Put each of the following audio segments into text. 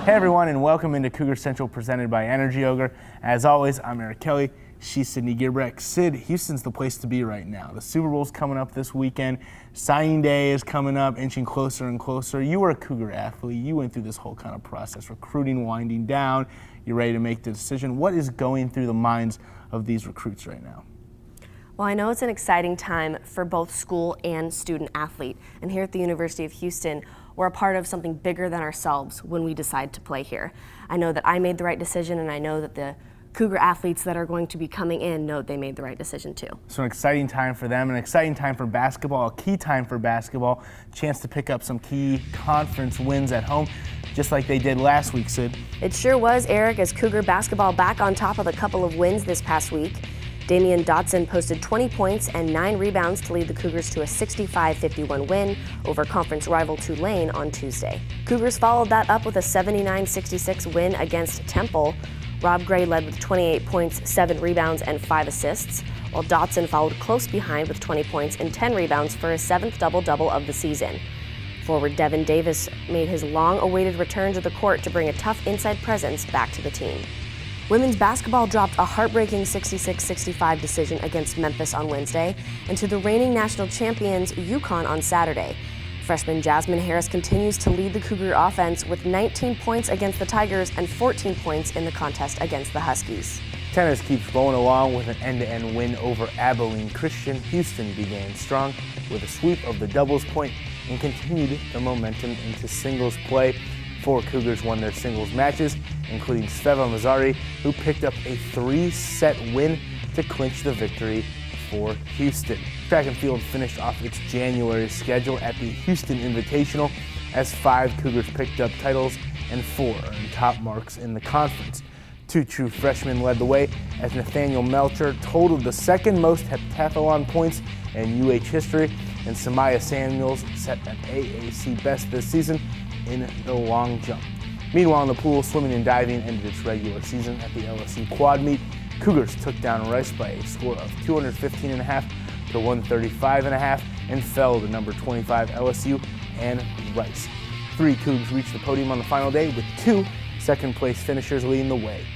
Hey everyone, and welcome into Cougar Central presented by Energy Ogre. As always, I'm Eric Kelly. She's Sydney Gilbrecht. Sid, Houston's the place to be right now. The Super Bowl's coming up this weekend. Signing Day is coming up, inching closer and closer. You were a Cougar athlete. You went through this whole kind of process, recruiting winding down. You're ready to make the decision. What is going through the minds of these recruits right now? Well, I know it's an exciting time for both school and student athlete. And here at the University of Houston, we're a part of something bigger than ourselves when we decide to play here. I know that I made the right decision, and I know that the Cougar athletes that are going to be coming in know they made the right decision too. So an exciting time for them, an exciting time for basketball, a key time for basketball, chance to pick up some key conference wins at home, just like they did last week, Sid. It sure was, Eric, as Cougar basketball back on top of a couple of wins this past week. Damian Dotson posted 20 points and 9 rebounds to lead the Cougars to a 65-51 win over conference rival Tulane on Tuesday. Cougars followed that up with a 79-66 win against Temple. Rob Gray led with 28 points, 7 rebounds, and 5 assists, while Dotson followed close behind with 20 points and 10 rebounds for his 7th double-double of the season. Forward Devin Davis made his long-awaited return to the court to bring a tough inside presence back to the team. Women's basketball dropped a heartbreaking 66-65 decision against Memphis on Wednesday and to the reigning national champions UConn on Saturday. Freshman Jasmine Harris continues to lead the Cougar offense with 19 points against the Tigers and 14 points in the contest against the Huskies. Tennis keeps rolling along with an end-to-end win over Abilene Christian. Houston began strong with a sweep of the doubles point and continued the momentum into singles play. 4 Cougars won their singles matches, including Sveva Mazzari, who picked up a 3-set win to clinch the victory for Houston. Track and field finished off its January schedule at the Houston Invitational as 5 Cougars picked up titles and 4 earned top marks in the conference. 2 true freshmen led the way as Nathaniel Melcher totaled the second most heptathlon points in UH history, and Samaya Samuels set an AAC best this season in the long jump. Meanwhile, in the pool, swimming and diving ended its regular season at the LSU quad meet. Cougars took down Rice by a score of 215.5 to 135.5 and fell to number 25 LSU and Rice. 3 Cougs reached the podium on the final day with 2 second-place finishers leading the way.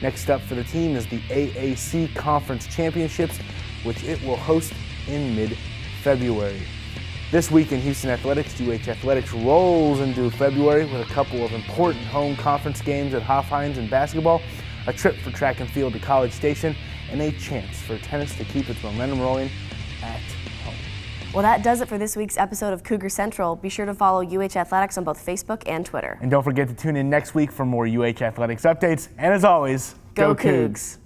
Next up for the team is the AAC Conference Championships, which it will host in mid-February. This week in Houston Athletics, UH Athletics rolls into February with a couple of important home conference games at Hofheinz in basketball, a trip for track and field to College Station, and a chance for tennis to keep its momentum rolling at home. Well, that does it for this week's episode of Cougar Central. Be sure to follow UH Athletics on both Facebook and Twitter. And don't forget to tune in next week for more UH Athletics updates. And as always, go Cougs!